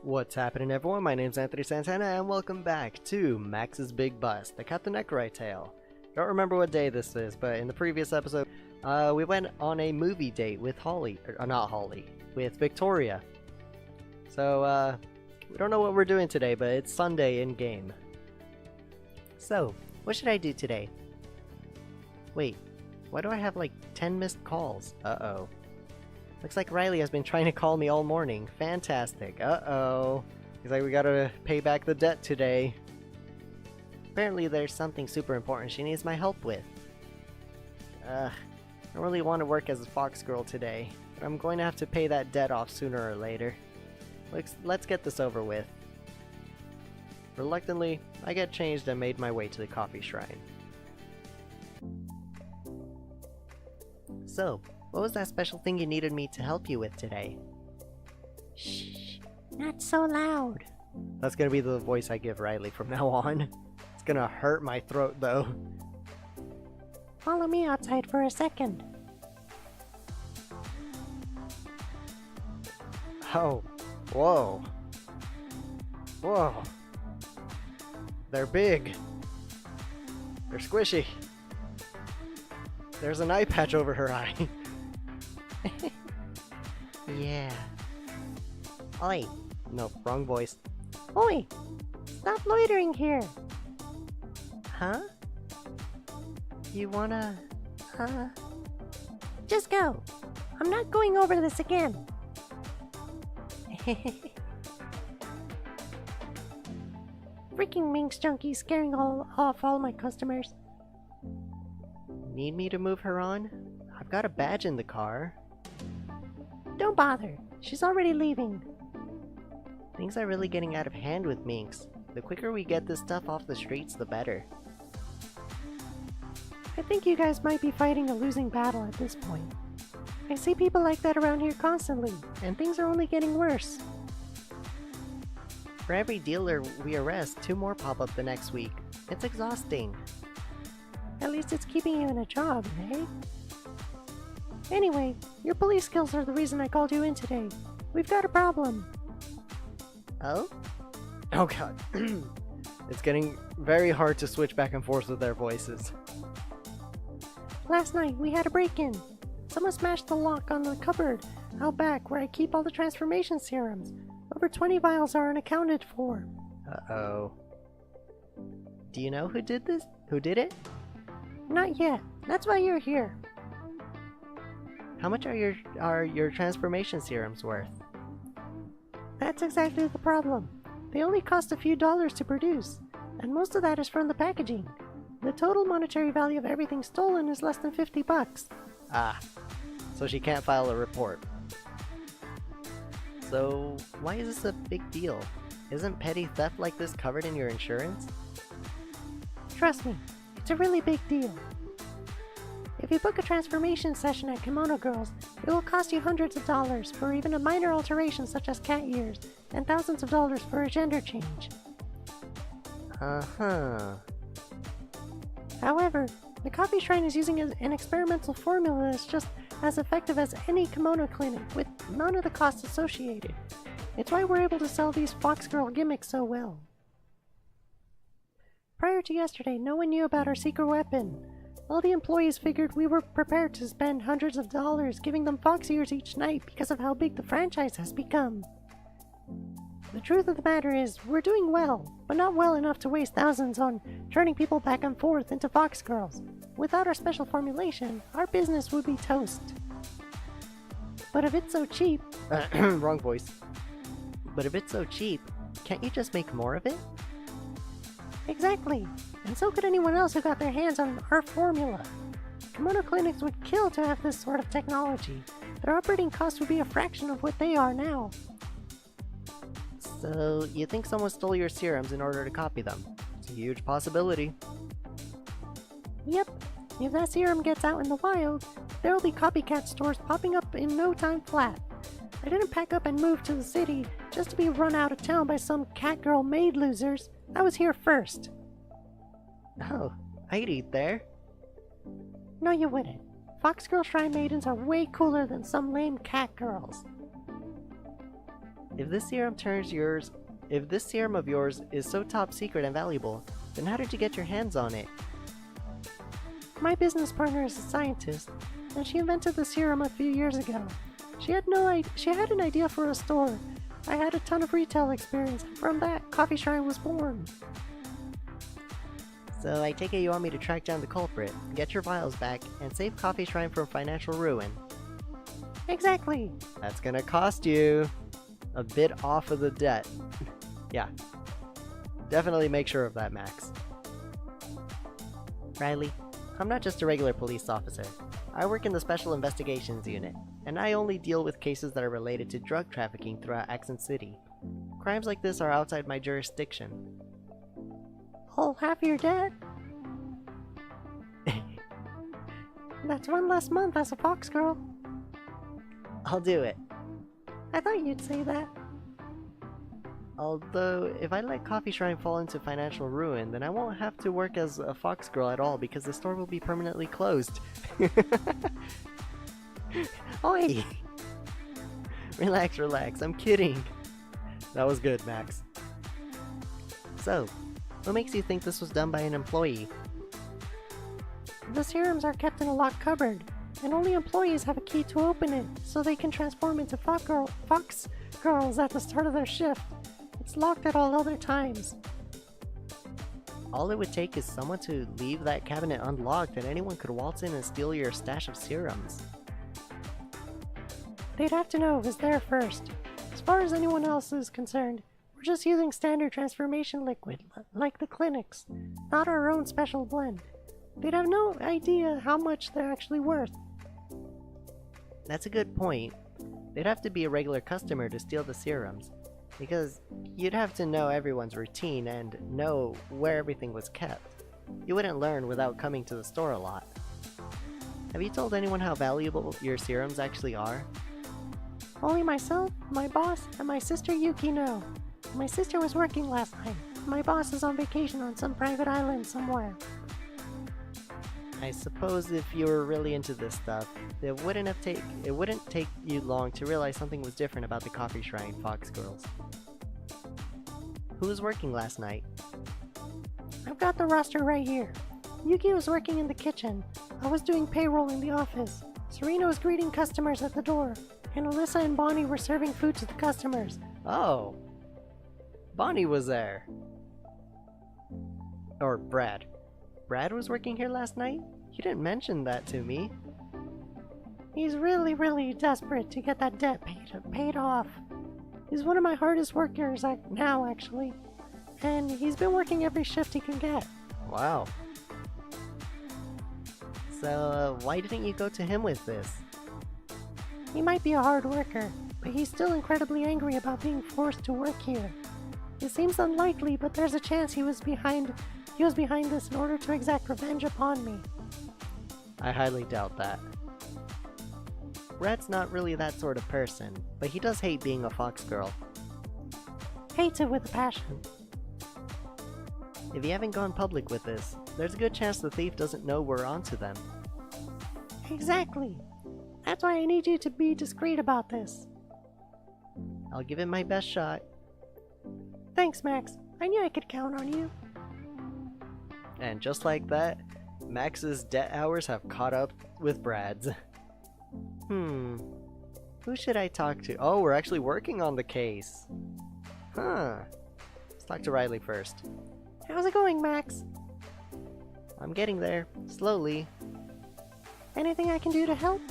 What's happening, everyone? My name's Anthony Santana, and welcome back to Max's Big Bust, the Captain Nekorai tale. Don't remember what day this is, but in the previous episode, we went on a movie date with with Victoria. So, we don't know what we're doing today, but it's Sunday in-game. So, what should I do today? Wait, why do I have like 10 missed calls? Uh-oh. Looks like Riley has been trying to call me all morning. Fantastic. Uh-oh. Looks like we gotta pay back the debt today. Apparently there's something super important she needs my help with. I don't really want to work as a fox girl today, but I'm going to have to pay that debt off sooner or later. Let's get this over with. Reluctantly, I get changed and made my way to the coffee shrine. So, what was that special thing you needed me to help you with today? Shh, not so loud. That's gonna be the voice I give Riley from now on. It's gonna hurt my throat though. Follow me outside for a second. Oh, whoa. Whoa. They're big. They're squishy. There's an eye patch over her eye. Yeah. Oi. No, wrong voice. Oi! Stop loitering here! Huh? You wanna... Just go! I'm not going over this again! Freaking Minx junkie scaring off all my customers. Need me to move her on? I've got a badge in the car. Don't bother. She's already leaving. Things are really getting out of hand with Minx. The quicker we get this stuff off the streets, the better. I think you guys might be fighting a losing battle at this point. I see people like that around here constantly, and things are only getting worse. For every dealer we arrest, 2 more pop up the next week. It's exhausting. At least it's keeping you in a job, eh? Anyway, your police skills are the reason I called you in today. We've got a problem. Oh? Oh god. It's getting very hard to switch back and forth with their voices. Last night, we had a break-in. Someone smashed the lock on the cupboard out back where I keep all the transformation serums. Over 20 vials are unaccounted for. Uh-oh. Do you know who did this? Who did it? Not yet. That's why you're here. How much are your transformation serums worth? That's exactly the problem. They only cost a few dollars to produce, and most of that is from the packaging. The total monetary value of everything stolen is less than 50 bucks. Ah, so she can't file a report. So, why is this a big deal? Isn't petty theft like this covered in your insurance? Trust me, it's a really big deal. If you book a transformation session at Kimono Girls, it will cost you hundreds of dollars for even a minor alteration such as cat ears, and thousands of dollars for a gender change. Uh-huh. However, the coffee shrine is using an experimental formula that's just as effective as any kimono clinic, with none of the costs associated. It's why we're able to sell these Fox Girl gimmicks so well. Prior to yesterday, no one knew about our secret weapon. All the employees figured we were prepared to spend hundreds of dollars giving them fox ears each night because of how big the franchise has become. The truth of the matter is, we're doing well, but not well enough to waste thousands on turning people back and forth into fox girls. Without our special formulation, our business would be toast. But if it's so cheap... Wrong voice. But if it's so cheap, can't you just make more of it? Exactly, and so could anyone else who got their hands on our formula. Kimono clinics would kill to have this sort of technology. Their operating costs would be a fraction of what they are now. So, you think someone stole your serums in order to copy them? It's a huge possibility. Yep, if that serum gets out in the wild, there'll be copycat stores popping up in no time flat. I didn't pack up and move to the city just to be run out of town by some catgirl maid losers. I was here first. Oh, I'd eat there. No, you wouldn't. Fox Girl Shrine Maidens are way cooler than some lame cat girls. If this serum if this serum of yours is so top secret and valuable, then how did you get your hands on it? My business partner is a scientist, and she invented the serum a few years ago. She had an idea for a store. I had a ton of retail experience, and from that, Coffee Shrine was born. So I take it you want me to track down the culprit, get your vials back, and save Coffee Shrine from financial ruin. Exactly. That's gonna cost you a bit off of the debt. Yeah. Definitely make sure of that, Max. Riley, I'm not just a regular police officer. I work in the Special Investigations Unit, and I only deal with cases that are related to drug trafficking throughout Accent City. Crimes like this are outside my jurisdiction. Oh, half your debt? That's one less month as a Fox girl. I'll do it. I thought you'd say that. Although, if I let Coffee Shrine fall into financial ruin, then I won't have to work as a Fox girl at all because the store will be permanently closed. Oi! Relax, relax, I'm kidding. That was good, Max. So, what makes you think this was done by an employee? The serums are kept in a locked cupboard, and only employees have a key to open it, so they can transform into Fox girls at the start of their shift. It's locked at all other times. All it would take is someone to leave that cabinet unlocked and anyone could waltz in and steal your stash of serums. They'd have to know it was there first. As far as anyone else is concerned, we're just using standard transformation liquid, like the clinics, not our own special blend. They'd have no idea how much they're actually worth. That's a good point. They'd have to be a regular customer to steal the serums, because you'd have to know everyone's routine and know where everything was kept. You wouldn't learn without coming to the store a lot. Have you told anyone how valuable your serums actually are? Only myself, my boss, and my sister Yuki know. My sister was working last night. My boss is on vacation on some private island somewhere. I suppose if you were really into this stuff, it wouldn't take you long to realize something was different about the Coffee Shrine Fox girls. Who was working last night? I've got the roster right here. Yuki was working in the kitchen. I was doing payroll in the office. Serena was greeting customers at the door. And Alyssa and Bonnie were serving food to the customers. Oh. Bonnie was there. Or Brad. Brad was working here last night? You didn't mention that to me. He's really desperate to get that debt paid off. He's one of my hardest workers now, actually. And he's been working every shift he can get. Wow. So, why didn't you go to him with this? He might be a hard worker, but he's still incredibly angry about being forced to work here. It seems unlikely, but there's a chance he was behind this in order to exact revenge upon me. I highly doubt that. Brad's not really that sort of person, but he does hate being a Fox girl. Hates it with a passion. If you haven't gone public with this, there's a good chance the thief doesn't know we're onto them. Exactly. That's why I need you to be discreet about this. I'll give it my best shot. Thanks, Max. I knew I could count on you. And just like that, Max's debt hours have caught up with Brad's. Who should I talk to? Oh, we're actually working on the case. Let's talk to Riley first. How's it going, Max? I'm getting there, slowly. Anything I can do to help?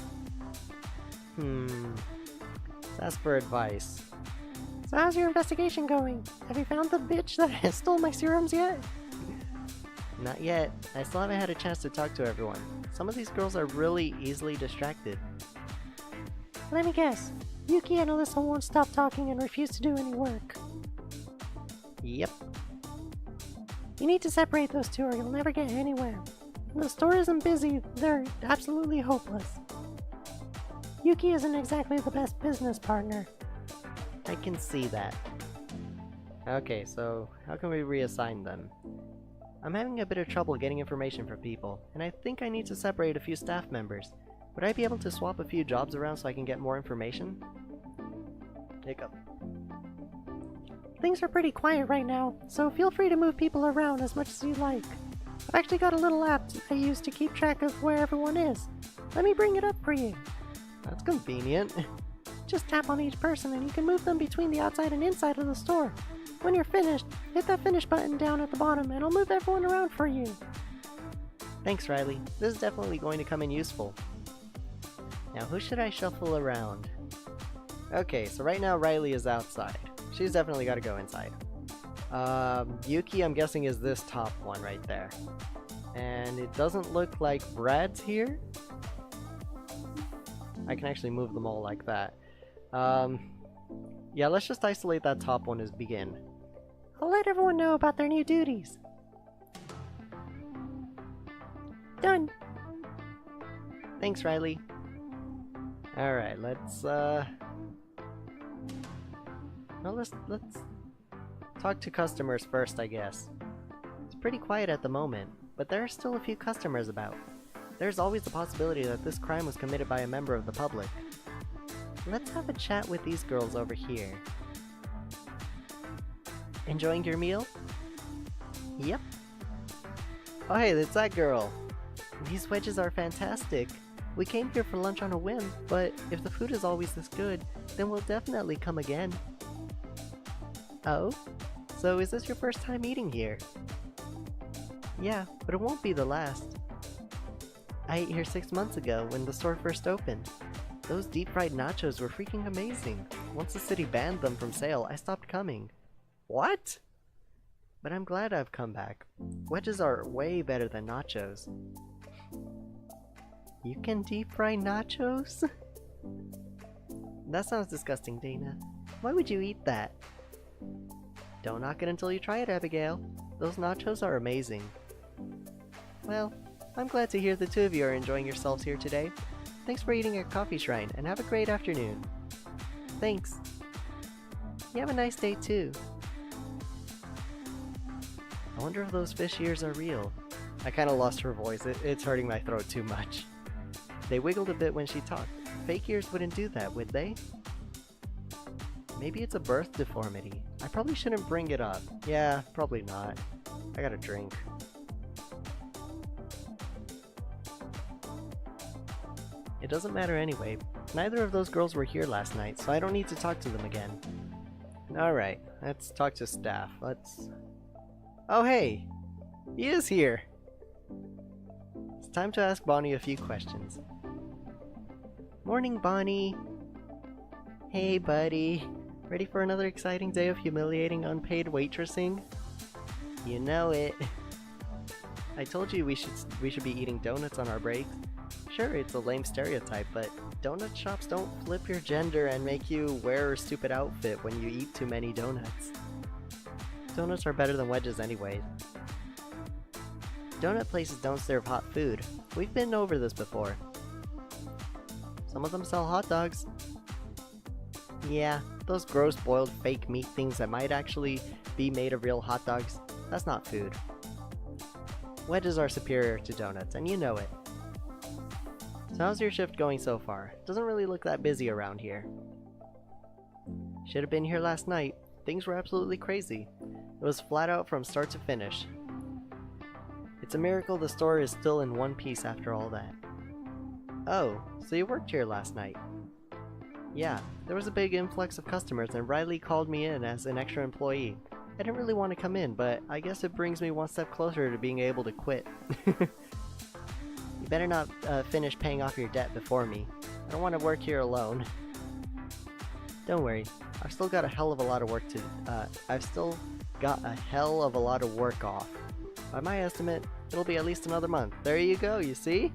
That's for advice. So how's your investigation going? Have you found the bitch that stole my serums yet? Not yet. I still haven't had a chance to talk to everyone. Some of these girls are really easily distracted. Let me guess. Yuki and Alyssa won't stop talking and refuse to do any work. Yep. You need to separate those two or you'll never get anywhere. When the store isn't busy, they're absolutely hopeless. Yuki isn't exactly the best business partner. I can see that. Okay, so how can we reassign them? I'm having a bit of trouble getting information from people, and I think I need to separate a few staff members. Would I be able to swap a few jobs around so I can get more information? Hiccup. Things are pretty quiet right now, so feel free to move people around as much as you like. I've actually got a little app I use to keep track of where everyone is. Let me bring it up for you. That's convenient. Just tap on each person and you can move them between the outside and inside of the store. When you're finished, hit that finish button down at the bottom and it'll move everyone around for you. Thanks, Riley. This is definitely going to come in useful. Now, who should I shuffle around? Okay, so right now Riley is outside. She's definitely got to go inside. Yuki, I'm guessing, is this top one right there. And it doesn't look like Brad's here. I can actually move them all like that. Yeah, let's just isolate that top one as begin. I'll let everyone know about their new duties. Done. Thanks, Riley. Alright, let's talk to customers first, I guess. It's pretty quiet at the moment, but there are still a few customers about. There's always the possibility that this crime was committed by a member of the public. Let's have a chat with these girls over here. Enjoying your meal? Yep. Oh hey, it's that girl. These wedges are fantastic. We came here for lunch on a whim, but if the food is always this good, then we'll definitely come again. Oh? So is this your first time eating here? Yeah, but it won't be the last. I ate here 6 months ago when the store first opened. Those deep-fried nachos were freaking amazing. Once the city banned them from sale, I stopped coming. What? But I'm glad I've come back. Wedges are way better than nachos. You can deep-fry nachos? That sounds disgusting, Dana. Why would you eat that? Don't knock it until you try it, Abigail. Those nachos are amazing. Well, I'm glad to hear the two of you are enjoying yourselves here today. Thanks for eating at Coffee Shrine, and have a great afternoon. Thanks. You have a nice day too. I wonder if those fish ears are real. I kinda lost her voice, it's hurting my throat too much. They wiggled a bit when she talked. Fake ears wouldn't do that, would they? Maybe it's a birth deformity. I probably shouldn't bring it up. Yeah, probably not. I gotta drink. It doesn't matter anyway. Neither of those girls were here last night, so I don't need to talk to them again. Alright, let's talk to staff. Oh hey! He is here! It's time to ask Bonnie a few questions. Morning, Bonnie! Hey, buddy. Ready for another exciting day of humiliating unpaid waitressing? You know it. I told you we should be eating donuts on our breaks. Sure, it's a lame stereotype, but donut shops don't flip your gender and make you wear a stupid outfit when you eat too many donuts. Donuts are better than wedges anyways. Donut places don't serve hot food. We've been over this before. Some of them sell hot dogs. Yeah, those gross boiled fake meat things that might actually be made of real hot dogs, that's not food. Wedges are superior to donuts, and you know it. So how's your shift going so far? Doesn't really look that busy around here. Should have been here last night. Things were absolutely crazy. It was flat out from start to finish. It's a miracle the store is still in one piece after all that. Oh, so you worked here last night? Yeah, there was a big influx of customers and Riley called me in as an extra employee. I didn't really want to come in, but I guess it brings me one step closer to being able to quit. You better not finish paying off your debt before me. I don't want to work here alone. Don't worry, I've still got a hell of a lot of work off. By my estimate, it'll be at least another month. There you go, you see?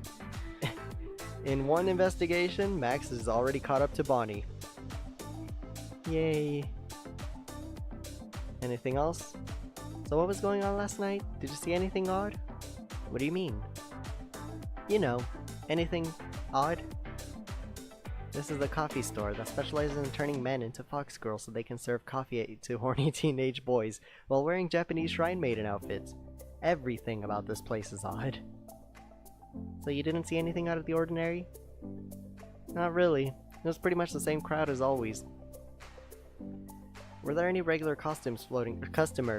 In one investigation, Max is already caught up to Bonnie. Yay. Anything else? So what was going on last night? Did you see anything odd? What do you mean? You know, anything odd? This is the coffee store that specializes in turning men into fox girls so they can serve coffee to horny teenage boys while wearing Japanese shrine maiden outfits. Everything about this place is odd. So you didn't see anything out of the ordinary? Not really. It was pretty much the same crowd as always. Were there any regular customers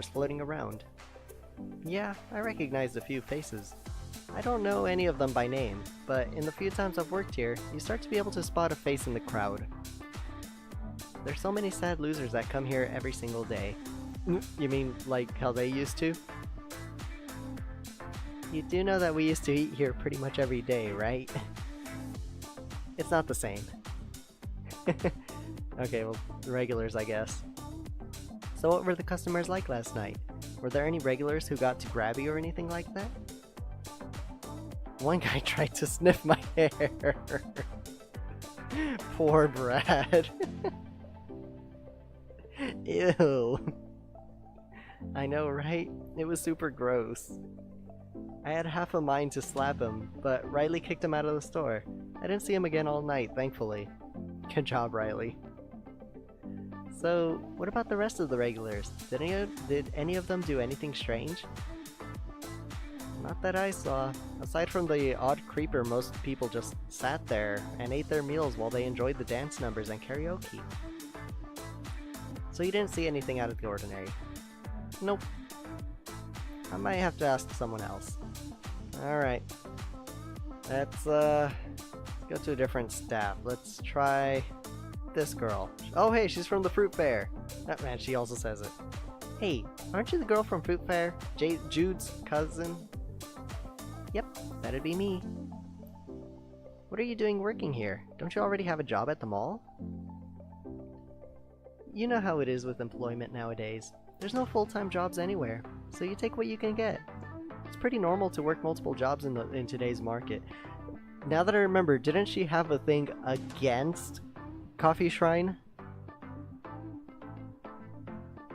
floating around? Yeah, I recognized a few faces. I don't know any of them by name, but in the few times I've worked here, you start to be able to spot a face in the crowd. There's so many sad losers that come here every single day. You mean like how they used to? You do know that we used to eat here pretty much every day, right? It's not the same. Okay, well, the regulars, I guess. So what were the customers like last night? Were there any regulars who got to grab you or anything like that? One guy tried to sniff my hair. Poor Brad. Ew. I know, right? It was super gross. I had half a mind to slap him, but Riley kicked him out of the store. I didn't see him again all night, thankfully. Good job, Riley. So, what about the rest of the regulars? Did any of them do anything strange? Not that I saw. Aside from the odd creeper, most people just sat there and ate their meals while they enjoyed the dance numbers and karaoke. So you didn't see anything out of the ordinary? Nope. I might have to ask someone else. Alright. Let's go to a different staff. Let's try this girl. Oh hey, she's from the fruit fair. Oh man, she also says it. Hey, aren't you the girl from fruit fair? Jude's cousin? Yep, that'd be me. What are you doing working here? Don't you already have a job at the mall? You know how it is with employment nowadays. There's no full-time jobs anywhere, so you take what you can get. It's pretty normal to work multiple jobs in today's market. Now that I remember, didn't she have a thing against Coffee Shrine?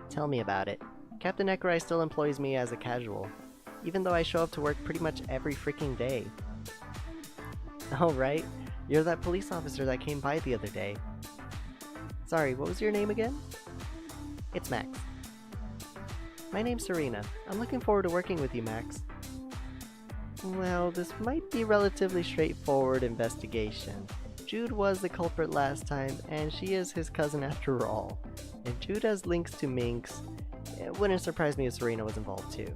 Tell me about it. Captain Nekorai still employs me as a casual, even though I show up to work pretty much every freaking day. Oh right, you're that police officer that came by the other day. Sorry, what was your name again? It's Max. My name's Serena. I'm looking forward to working with you, Max. Well, this might be a relatively straightforward investigation. Jude was the culprit last time, and she is his cousin after all. If Jude has links to Minx, it wouldn't surprise me if Serena was involved too.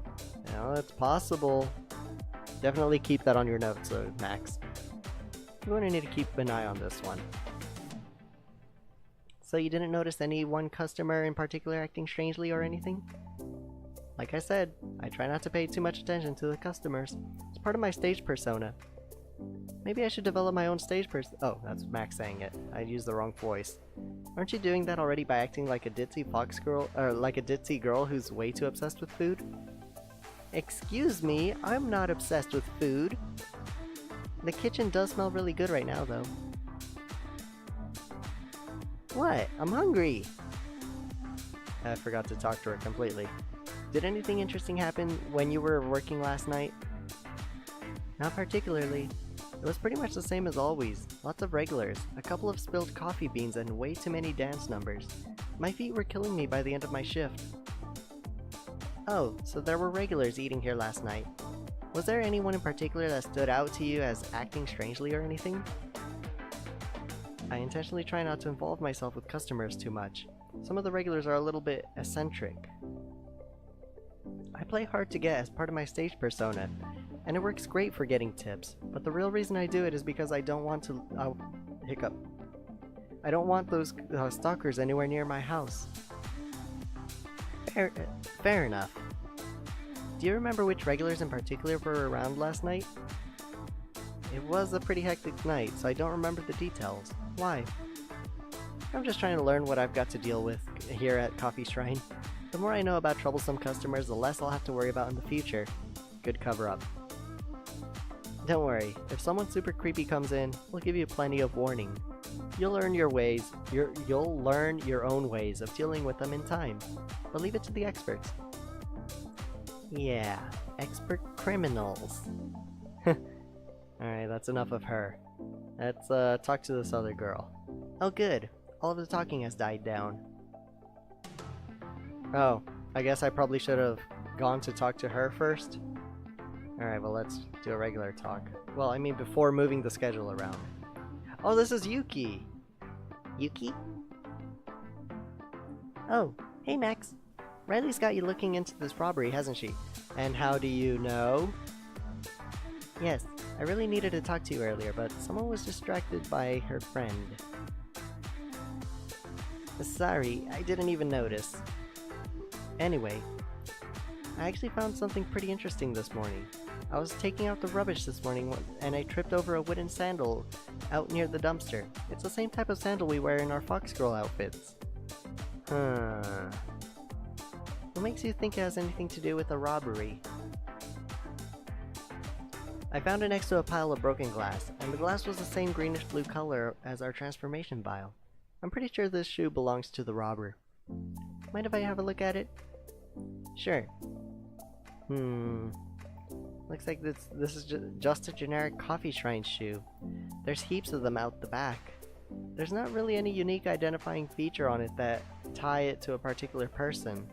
Now, it's possible. Definitely keep that on your notes, though, Max. You're going to need to keep an eye on this one. So you didn't notice any one customer in particular acting strangely or anything? Like I said, I try not to pay too much attention to the customers. It's part of my stage persona. Maybe I should develop my own stage Oh, that's Max saying it. I used the wrong voice. Aren't you doing that already by acting like a ditzy fox girl, or like a ditzy girl who's way too obsessed with food? Excuse me, I'm not obsessed with food. The kitchen does smell really good right now, though. What? I'm hungry! I forgot to talk to her completely. Did anything interesting happen when you were working last night? Not particularly. It was pretty much the same as always. Lots of regulars, a couple of spilled coffee beans, and way too many dance numbers. My feet were killing me by the end of my shift. Oh, so there were regulars eating here last night. Was there anyone in particular that stood out to you as acting strangely or anything? I intentionally try not to involve myself with customers too much. Some of the regulars are a little bit eccentric. I play hard to get as part of my stage persona, and it works great for getting tips, but the real reason I do it is because I don't want to... hiccup. I don't want those stalkers anywhere near my house. Fair enough. Do you remember which regulars in particular were around last night? It was a pretty hectic night, so I don't remember the details. Why? I'm just trying to learn what I've got to deal with here at Coffee Shrine. The more I know about troublesome customers, the less I'll have to worry about in the future. Good cover-up. Don't worry, if someone super creepy comes in, we'll give you plenty of warning. You'll learn your ways, you'll learn your own ways of dealing with them in time, but leave it to the experts. Yeah, expert criminals. Alright, that's enough of her. Let's talk to this other girl. Oh good, all of the talking has died down. Oh, I guess I probably should have gone to talk to her first. Alright, well let's do a regular talk. Well, I mean before moving the schedule around. Oh, this is Yuki! Yuki? Oh, hey Max. Riley's got you looking into this robbery, hasn't she? And how do you know? Yes, I really needed to talk to you earlier, but someone was distracted by her friend. Sorry, I didn't even notice. Anyway, I actually found something pretty interesting this morning. I was taking out the rubbish this morning and I tripped over a wooden sandal out near the dumpster. It's the same type of sandal we wear in our Fox Girl outfits. Huh. What makes you think it has anything to do with a robbery? I found it next to a pile of broken glass, and the glass was the same greenish blue color as our transformation vial. I'm pretty sure this shoe belongs to the robber. Mind if I have a look at it? Sure. Looks like this is just a generic coffee shrine shoe. There's heaps of them out the back. There's not really any unique identifying feature on it that tie it to a particular person.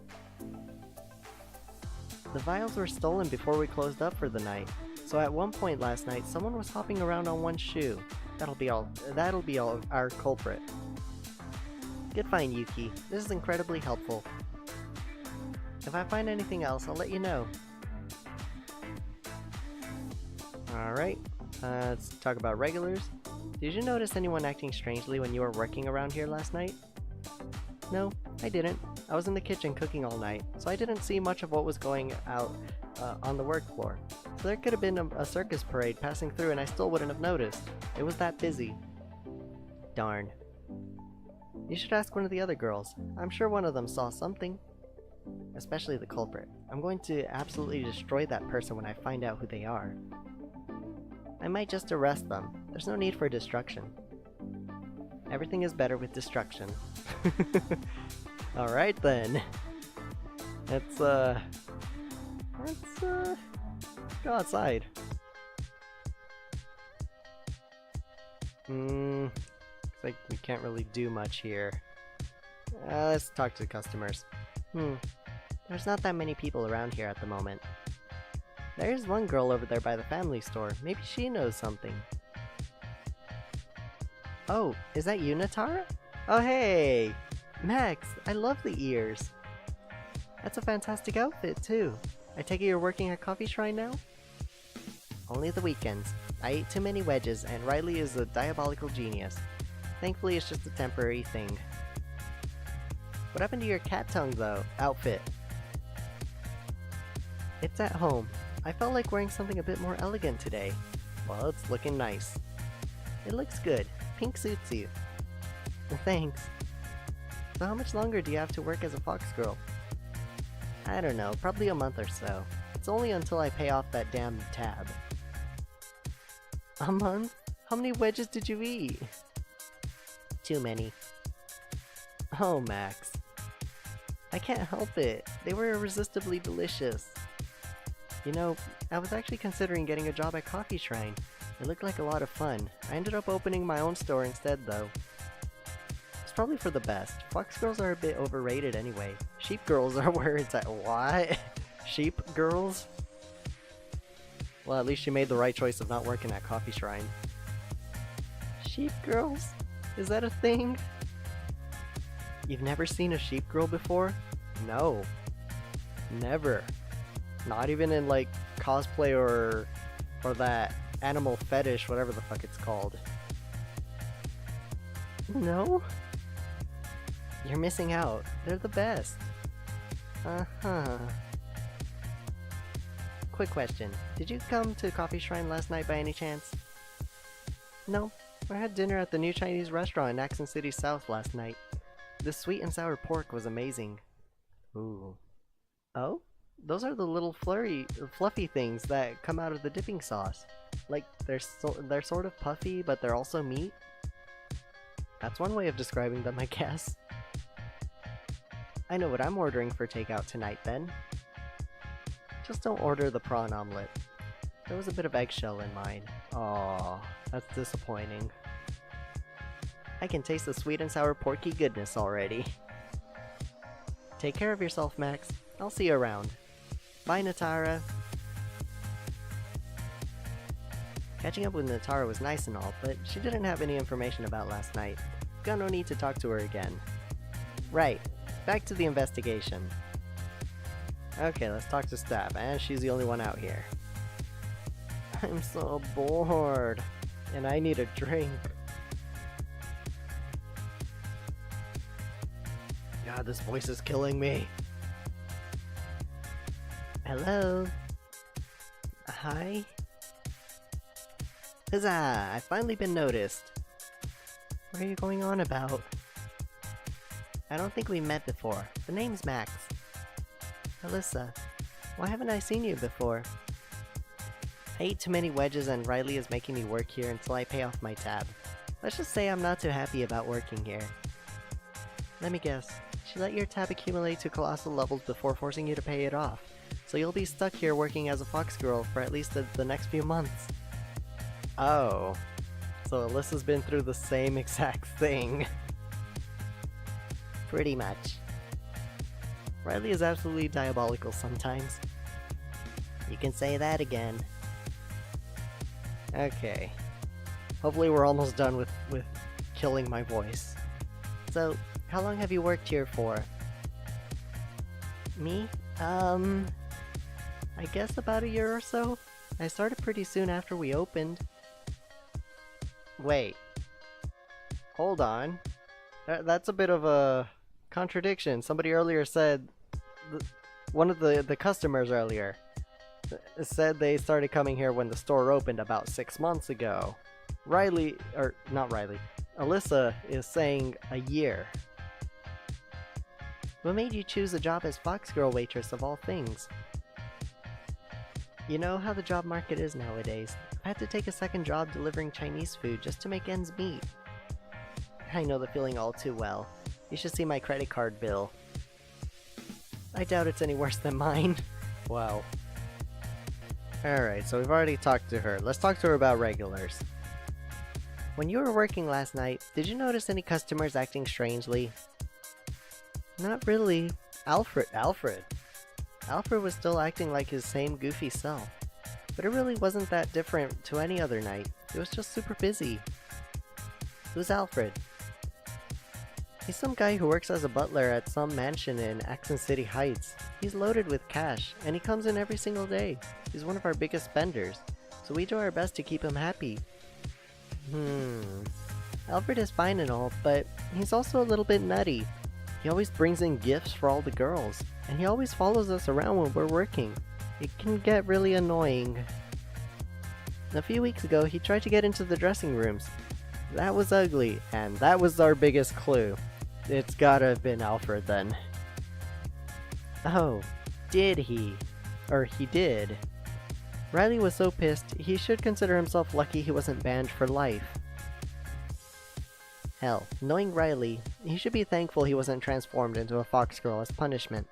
The vials were stolen before we closed up for the night, so at one point last night someone was hopping around on one shoe. That'll be all our culprit. Good find, Yuki. This is incredibly helpful. If I find anything else, I'll let you know. Alright, let's talk about regulars. Did you notice anyone acting strangely when you were working around here last night? No, I didn't. I was in the kitchen cooking all night, so I didn't see much of what was going out on the work floor. So there could have been a circus parade passing through and I still wouldn't have noticed. It was that busy. Darn. You should ask one of the other girls. I'm sure one of them saw something. Especially the culprit. I'm going to absolutely destroy that person when I find out who they are. I might just arrest them. There's no need for destruction. Everything is better with destruction. Alright then. Let's go outside. Looks like we can't really do much here. Let's talk to the customers. There's not that many people around here at the moment. There's one girl over there by the family store. Maybe she knows something. Oh, is that you, Natara? Oh hey! Max, I love the ears! That's a fantastic outfit, too. I take it you're working at Coffee Shrine now? Only the weekends. I ate too many wedges, and Riley is a diabolical genius. Thankfully, it's just a temporary thing. What happened to your cat tongue, though, outfit? It's at home. I felt like wearing something a bit more elegant today. Well, it's looking nice. It looks good. Pink suits you. Thanks. So how much longer do you have to work as a fox girl? I don't know, probably a month or so. It's only until I pay off that damn tab. A month? How many wedges did you eat? Too many. Oh, Max. I can't help it. They were irresistibly delicious. You know, I was actually considering getting a job at Coffee Shrine. It looked like a lot of fun. I ended up opening my own store instead, though. It's probably for the best. Fox girls are a bit overrated anyway. Sheep girls are where it's at. What? Sheep girls? Well, at least you made the right choice of not working at Coffee Shrine. Sheep girls? Is that a thing? You've never seen a sheep girl before? No. Never. Not even in like cosplay or that animal fetish, whatever the fuck it's called. No? You're missing out. They're the best. Uh-huh. Quick question. Did you come to Coffee Shrine last night by any chance? No. I had dinner at the new Chinese restaurant in Accent City South last night. The sweet and sour pork was amazing. Ooh. Oh? Those are the little fluffy things that come out of the dipping sauce. Like, they're sort of puffy, but they're also meat. That's one way of describing them, I guess. I know what I'm ordering for takeout tonight, then. Just don't order the prawn omelet. There was a bit of eggshell in mine. Aww, that's disappointing. I can taste the sweet and sour porky goodness already. Take care of yourself, Max. I'll see you around. Bye, Natara. Catching up with Natara was nice and all, but she didn't have any information about last night. Got no need to talk to her again. Right. back to the investigation. Okay, let's talk to staff, and she's the only one out here. I'm so bored, and I need a drink. God, this voice is killing me. Hello? Hi? Huzzah! I've finally been noticed. What are you going on about? I don't think we met before. The name's Max. Alyssa, why haven't I seen you before? I ate too many wedges and Riley is making me work here until I pay off my tab. Let's just say I'm not too happy about working here. Let me guess. She let your tab accumulate to colossal levels before forcing you to pay it off. So you'll be stuck here working as a fox girl for at least the next few months. Oh. So Alyssa's been through the same exact thing. Pretty much. Riley is absolutely diabolical sometimes. You can say that again. Okay. Hopefully we're almost done with killing my voice. So, how long have you worked here for? Me? I guess about a year or so? I started pretty soon after we opened. Wait. Hold on. That's a bit of a contradiction. Somebody earlier said... one of the customers earlier said they started coming here when the store opened about 6 months ago. Alyssa is saying a year. What made you choose a job as Fox Girl waitress of all things? You know how the job market is nowadays. I had to take a second job delivering Chinese food just to make ends meet. I know the feeling all too well. You should see my credit card bill. I doubt it's any worse than mine. Wow. Alright, so we've already talked to her. Let's talk to her about regulars. When you were working last night, did you notice any customers acting strangely? Not really. Alfred was still acting like his same goofy self. But it really wasn't that different to any other night. It was just super busy. Who's Alfred? He's some guy who works as a butler at some mansion in Accent City Heights. He's loaded with cash, and he comes in every single day. He's one of our biggest spenders, so we do our best to keep him happy. Alfred is fine and all, but he's also a little bit nutty. He always brings in gifts for all the girls, and he always follows us around when we're working. It can get really annoying. A few weeks ago, he tried to get into the dressing rooms. That was ugly, and that was our biggest clue. It's gotta have been Alfred then. Oh, did he? Or he did. Riley was so pissed, he should consider himself lucky he wasn't banned for life. Hell, knowing Riley, he should be thankful he wasn't transformed into a fox girl as punishment.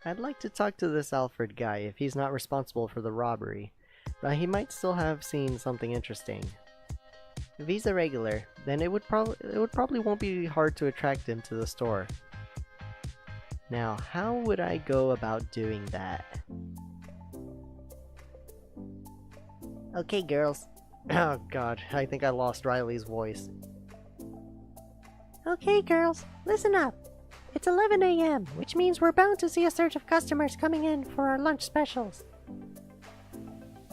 I'd like to talk to this Alfred guy if he's not responsible for the robbery, but he might still have seen something interesting. If he's a regular, then it probably won't be hard to attract him to the store. Now, how would I go about doing that? Okay, girls. Oh god, I think I lost Riley's voice. Okay, girls, listen up. It's 11 a.m., which means we're bound to see a surge of customers coming in for our lunch specials.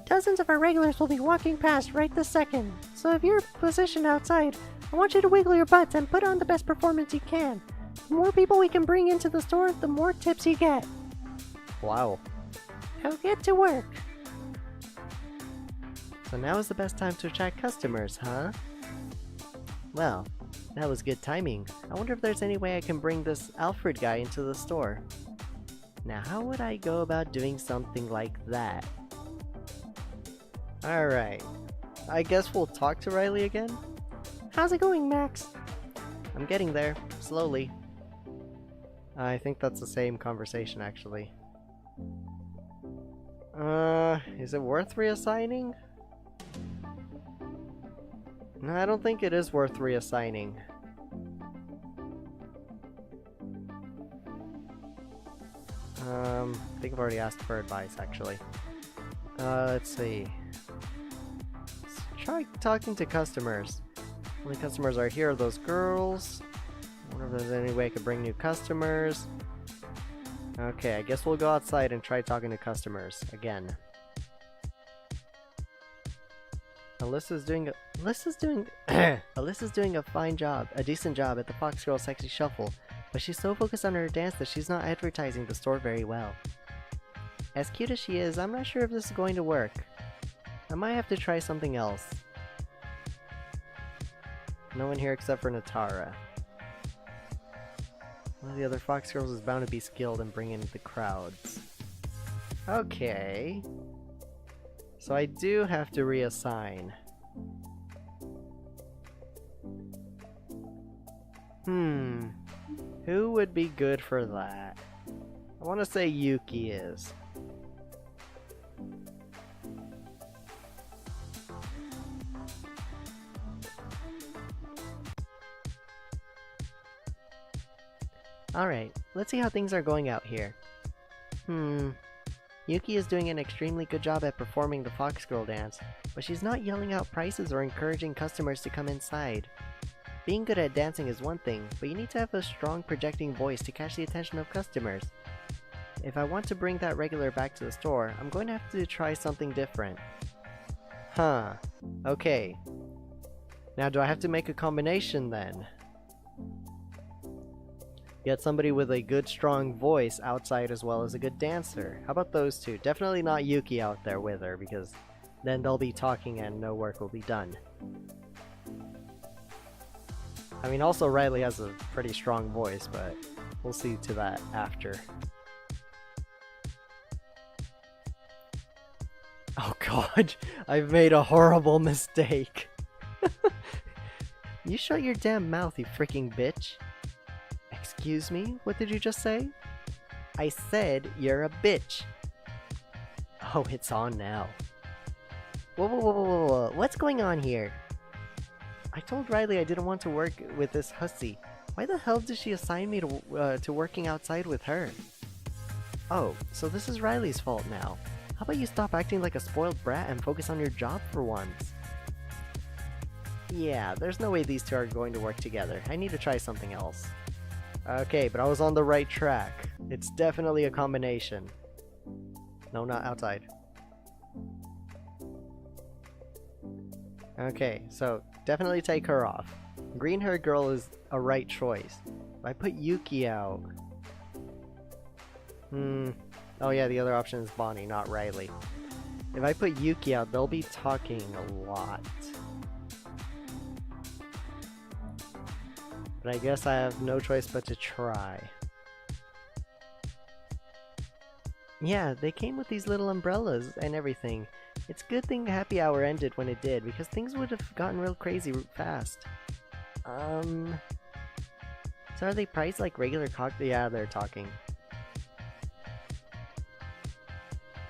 Dozens of our regulars will be walking past right this second, so if you're positioned outside, I want you to wiggle your butts and put on the best performance you can. The more people we can bring into the store, the more tips you get. Wow. Now get to work. So now is the best time to attract customers, huh? Well, that was good timing. I wonder if there's any way I can bring this Alfred guy into the store. Now how would I go about doing something like that? Alright, I guess we'll talk to Riley again? How's it going, Max? I'm getting there, slowly. I think that's the same conversation, actually. Is it worth reassigning? No, I don't think it is worth reassigning. I think I've already asked for advice, actually. Let's see. Let's try talking to customers. Only customers are here are those girls. I wonder if there's any way I could bring new customers. Okay, I guess we'll go outside and try talking to customers again. Alyssa's doing a fine job, a decent job at the Fox Girl Sexy Shuffle, but she's so focused on her dance that she's not advertising the store very well. As cute as she is, I'm not sure if this is going to work. I might have to try something else. No one here except for Natara. One of the other Fox Girls is bound to be skilled in bringing the crowds. Okay. So I do have to reassign. Who would be good for that? I want to say Yuki is. Alright, let's see how things are going out here. Yuki is doing an extremely good job at performing the Fox Girl dance, but she's not yelling out prices or encouraging customers to come inside. Being good at dancing is one thing, but you need to have a strong projecting voice to catch the attention of customers. If I want to bring that regular back to the store, I'm going to have to try something different. Okay. Now do I have to make a combination then? Get somebody with a good strong voice outside as well as a good dancer. How about those two? Definitely not Yuki out there with her, because then they'll be talking and no work will be done. I mean, also Riley has a pretty strong voice, but we'll see to that after. Oh god, I've made a horrible mistake. You shut your damn mouth, you freaking bitch. Excuse me? What did you just say? I said you're a bitch. Oh, it's on now. Whoa. What's going on here? I told Riley I didn't want to work with this hussy. Why the hell did she assign me to working outside with her? Oh, so this is Riley's fault now. How about you stop acting like a spoiled brat and focus on your job for once? Yeah, there's no way these two are going to work together. I need to try something else. Okay, but I was on the right track. It's definitely a combination. No, not outside. Okay, so definitely take her off. Green hair girl is a right choice. If I put Yuki out... Oh yeah, the other option is Bonnie, not Riley. If I put Yuki out, they'll be talking a lot. But I guess I have no choice but to try. Yeah, they came with these little umbrellas and everything. It's a good thing happy hour ended when it did, because things would have gotten real crazy fast. So are they priced like regular cocktails? Yeah, they're talking.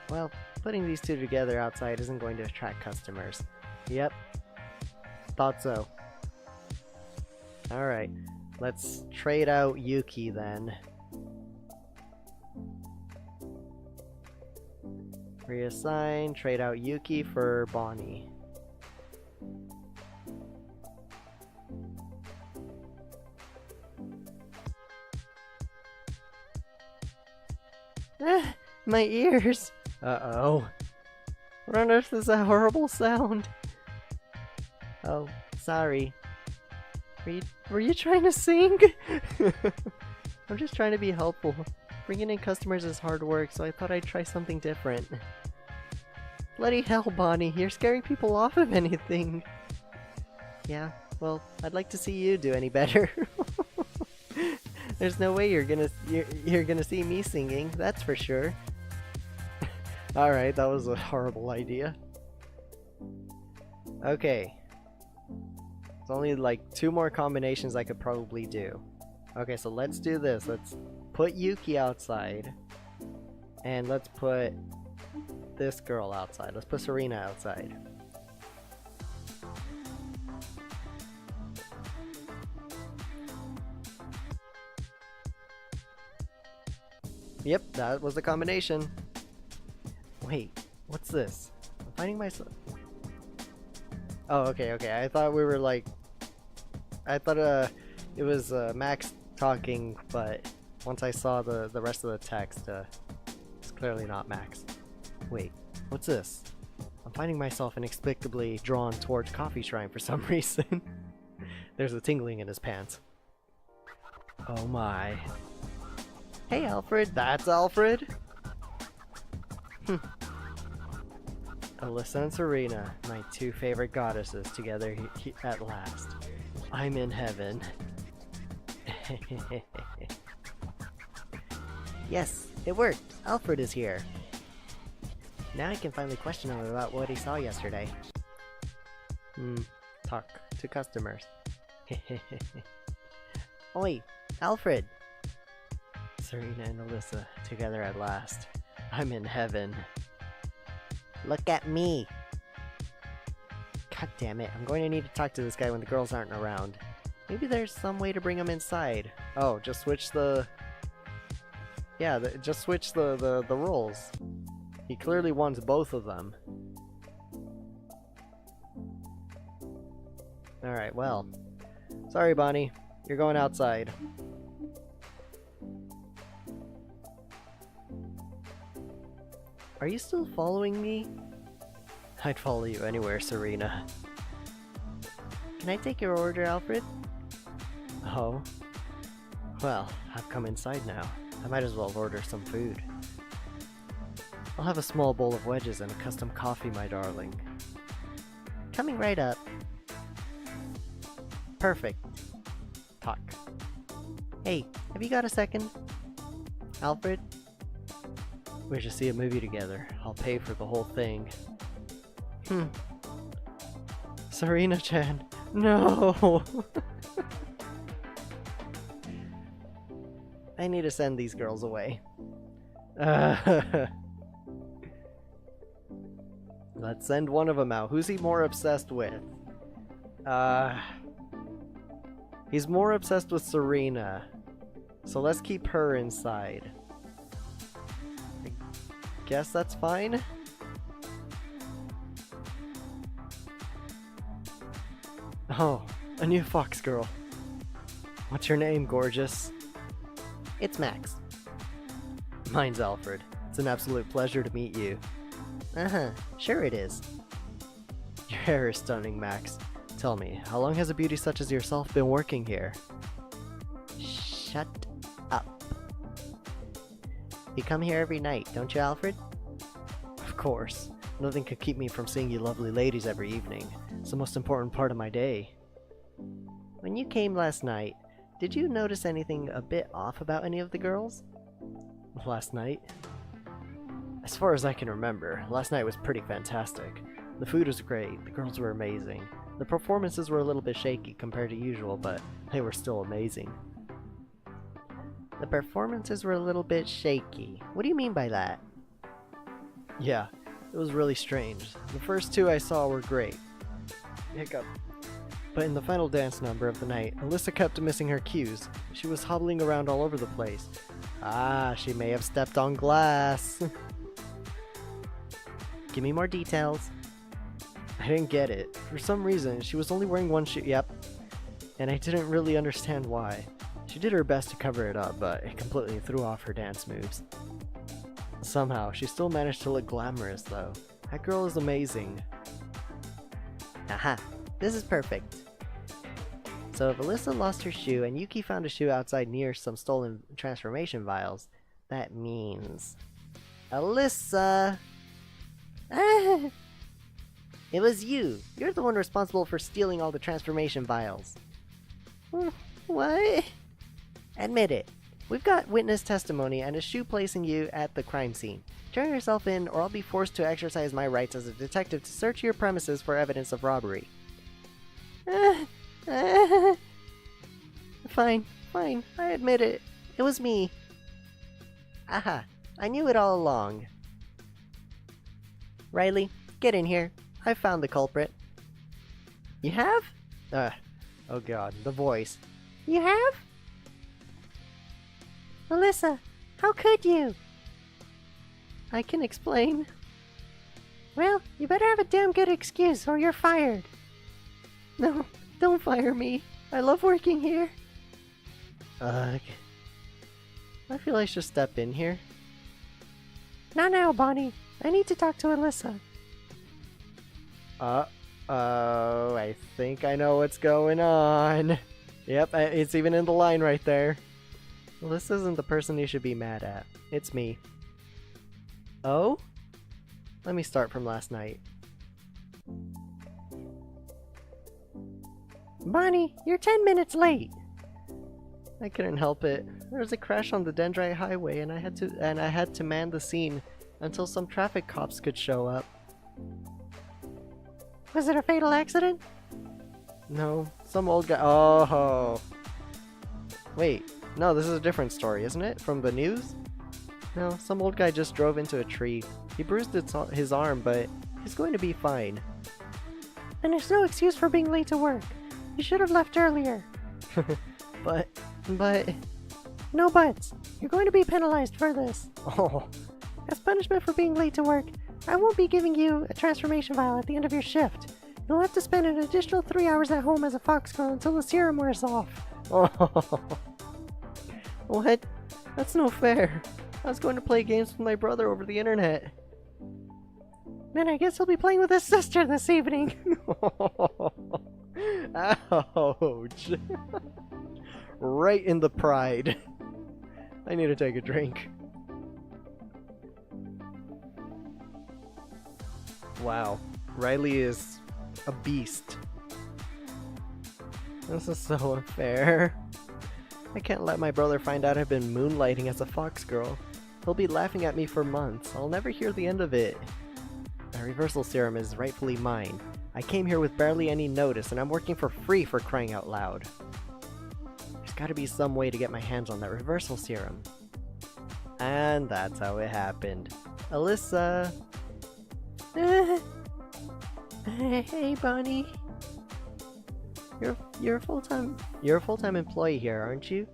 Well, putting these two together outside isn't going to attract customers. Yep. Thought so. Alright, let's trade out Yuki then. Reassign, trade out Yuki for Bonnie. My ears! Uh-oh. What on earth is that horrible sound? Oh, sorry. Were you trying to sing? I'm just trying to be helpful. Bringing in customers is hard work, so I thought I'd try something different. Bloody hell, Bonnie, you're scaring people off if anything. Yeah, well, I'd like to see you do any better. There's no way you're gonna see me singing, that's for sure. Alright, that was a horrible idea. Okay. It's only like 2 more combinations I could probably do. Okay, so let's do this. Let's put Yuki outside. And let's put this girl outside. Let's put Serena outside. Yep, that was the combination. Wait, what's this? I'm finding myself... Oh, okay. I thought we were like... I thought it was Max talking, but once I saw the rest of the text, it's clearly not Max. Wait, what's this? I'm finding myself inexplicably drawn towards Coffee Shrine for some reason. There's a tingling in his pants. Oh my. Hey Alfred, that's Alfred? Alyssa and Serena, my two favorite goddesses, together at last. I'm in heaven. Yes, it worked. Alfred is here. Now I can finally question him about what he saw yesterday. Talk to customers. Oi, Alfred! Serena and Alyssa, together at last. I'm in heaven. Look at me! God damn it, I'm going to need to talk to this guy when the girls aren't around. Maybe there's some way to bring him inside. Oh, just switch the... Yeah, just switch the roles. He clearly wants both of them. Alright, well. Sorry, Bonnie. You're going outside. Are you still following me? I'd follow you anywhere, Serena. Can I take your order, Alfred? Oh? Well, I've come inside now. I might as well order some food. I'll have a small bowl of wedges and a custom coffee, my darling. Coming right up. Perfect. Talk. Hey, have you got a second? Alfred? We should see a movie together. I'll pay for the whole thing. Serena-chan. No! I need to send these girls away. Let's send one of them out. Who's he more obsessed with? He's more obsessed with Serena. So let's keep her inside. I guess that's fine? Oh, a new fox girl. What's your name, gorgeous? It's Max. Mine's Alfred. It's an absolute pleasure to meet you. Sure it is. Your hair is stunning, Max. Tell me, how long has a beauty such as yourself been working here? Shut up. You come here every night, don't you, Alfred? Of course. Nothing could keep me from seeing you lovely ladies every evening. It's the most important part of my day. When you came last night, did you notice anything a bit off about any of the girls? Last night? As far as I can remember, last night was pretty fantastic. The food was great, the girls were amazing. The performances were a little bit shaky compared to usual, but they were still amazing. The performances were a little bit shaky. What do you mean by that? Yeah, it was really strange. The first two I saw were great. Hiccup. But in the final dance number of the night, Alyssa kept missing her cues. She was hobbling around all over the place. Ah, she may have stepped on glass. Give me more details. I didn't get it. For some reason, she was only wearing one shoe. Yep. And I didn't really understand why. She did her best to cover it up, but it completely threw off her dance moves. Somehow, she still managed to look glamorous, though. That girl is amazing. Aha. This is perfect. So if Alyssa lost her shoe and Yuki found a shoe outside near some stolen transformation vials, that means... Alyssa! Ah! It was you! You're the one responsible for stealing all the transformation vials. What? Admit it. We've got witness testimony and a shoe placing you at the crime scene. Turn yourself in or I'll be forced to exercise my rights as a detective to search your premises for evidence of robbery. Fine, I admit it. It was me. Aha, I knew it all along. Riley, get in here. I found the culprit. You have? Oh god, the voice. You have? Alyssa, how could you? I can explain. Well, you better have a damn good excuse or you're fired. No, don't fire me. I love working here. Ugh. I feel I should step in here. Not now, Bonnie. I need to talk to Alyssa. Uh-oh, I think I know what's going on. Yep, it's even in the line right there. Well, this isn't the person you should be mad at. It's me. Oh? Let me start from last night. Bonnie, you're 10 minutes late. I couldn't help it. There was a crash on the Dendrite Highway and I had to man the scene until some traffic cops could show up. Was it a fatal accident? No, some old guy. Oh. Wait, no, this is a different story, isn't it? From the news? No, some old guy just drove into a tree. He bruised his arm, but he's going to be fine. And there's no excuse for being late to work. You should have left earlier. But... No buts. You're going to be penalized for this. Oh. As punishment for being late to work, I won't be giving you a transformation vial at the end of your shift. You'll have to spend an additional 3 hours at home as a fox girl until the serum wears off. Oh. What? That's no fair. I was going to play games with my brother over the internet. Then I guess he'll be playing with his sister this evening. Ouch. Right in the pride. I need to take a drink. Wow. Riley is a beast. This is so unfair. I can't let my brother find out I've been moonlighting as a fox girl. He'll be laughing at me for months. I'll never hear the end of it. The reversal serum is rightfully mine. I came here with barely any notice, and I'm working for free for crying out loud. There's gotta be some way to get my hands on that reversal serum. And that's how it happened. Alyssa! Hey, Bonnie. You're a full-time employee here, aren't you?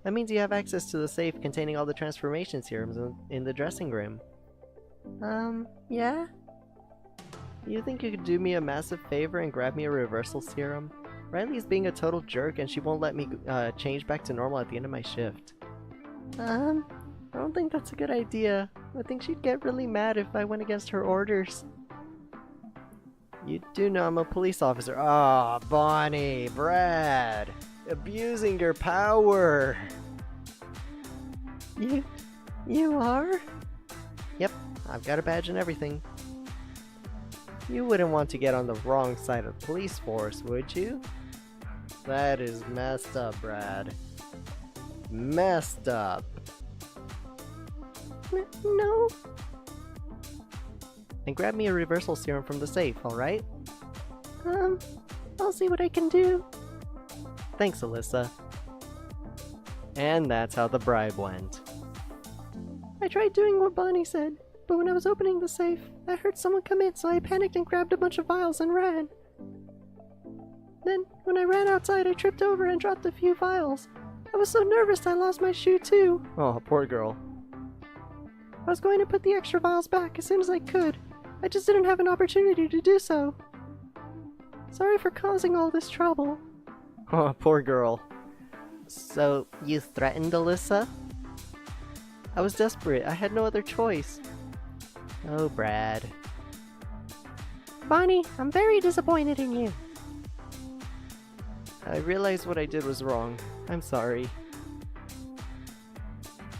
That means you have access to the safe containing all the transformation serums in the dressing room. Yeah? You think you could do me a massive favor and grab me a reversal serum? Riley's being a total jerk and she won't let me change back to normal at the end of my shift. I don't think that's a good idea. I think she'd get really mad if I went against her orders. You do know I'm a police officer. Ah, oh, Bonnie, Brad, abusing your power. You are? Yep, I've got a badge and everything. You wouldn't want to get on the wrong side of the police force, would you? That is messed up, Brad. Messed up. No. And grab me a reversal serum from the safe, alright? I'll see what I can do. Thanks, Alyssa. And that's how the bribe went. I tried doing what Bonnie said, but when I was opening the safe, I heard someone come in, so I panicked and grabbed a bunch of vials and ran. Then, when I ran outside, I tripped over and dropped a few vials. I was so nervous I lost my shoe too. Oh, poor girl. I was going to put the extra vials back as soon as I could. I just didn't have an opportunity to do so. Sorry for causing all this trouble. Oh, poor girl. So, you threatened Alyssa? I was desperate. I had no other choice. Oh, Brad. Bonnie, I'm very disappointed in you. I realized what I did was wrong. I'm sorry.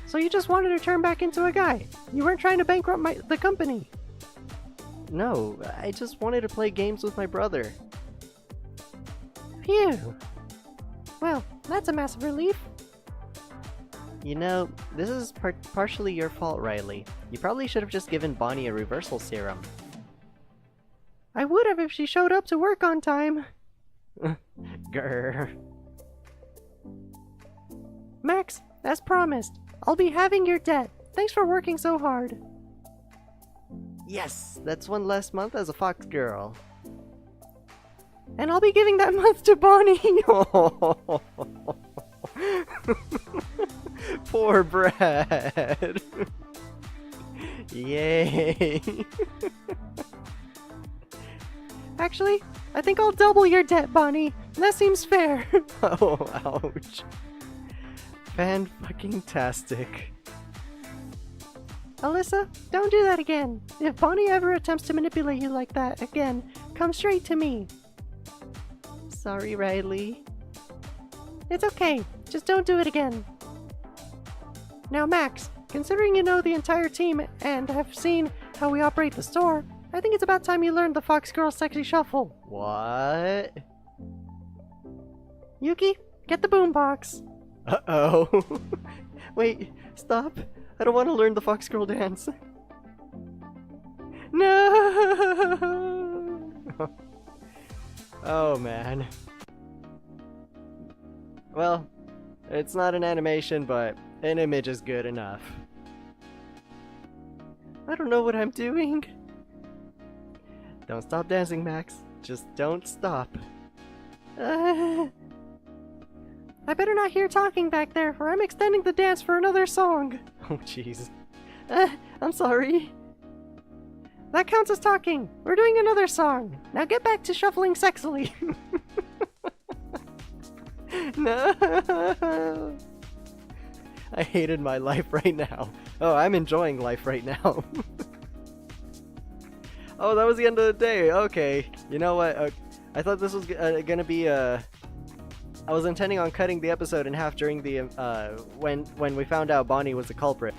So you just wanted to turn back into a guy? You weren't trying to bankrupt the company? No, I just wanted to play games with my brother. Phew. Well, that's a massive relief. You know, this is partially your fault, Riley. You probably should have just given Bonnie a reversal serum. I would have if she showed up to work on time. Grr. Max, as promised, I'll be having your debt. Thanks for working so hard. Yes, that's one less month as a fox girl. And I'll be giving that month to Bonnie. Poor Brad. Yay. Actually, I think I'll double your debt, Bonnie. That seems fair. Oh, ouch. Fan-fucking-tastic. Alyssa, don't do that again. If Bonnie ever attempts to manipulate you like that again, come straight to me. Sorry, Riley. It's okay. Just don't do it again. Now, Max, considering you know the entire team and have seen how we operate the store, I think it's about time you learned the Fox Girl Sexy Shuffle. What? Yuki, get the boombox. Uh-oh. Wait, stop. I don't want to learn the Fox Girl dance. No! Oh, man. Well, it's not an animation, but an image is good enough. I don't know what I'm doing. Don't stop dancing, Max. Just don't stop. I better not hear talking back there, or I'm extending the dance for another song. Oh, jeez. I'm sorry. That counts as talking. We're doing another song. Now get back to shuffling sexily. No. I hated my life right now. Oh, I'm enjoying life right now. Oh, that was the end of the day. Okay. You know what? I thought this was gonna be I was intending on cutting the episode in half during the when we found out Bonnie was the culprit.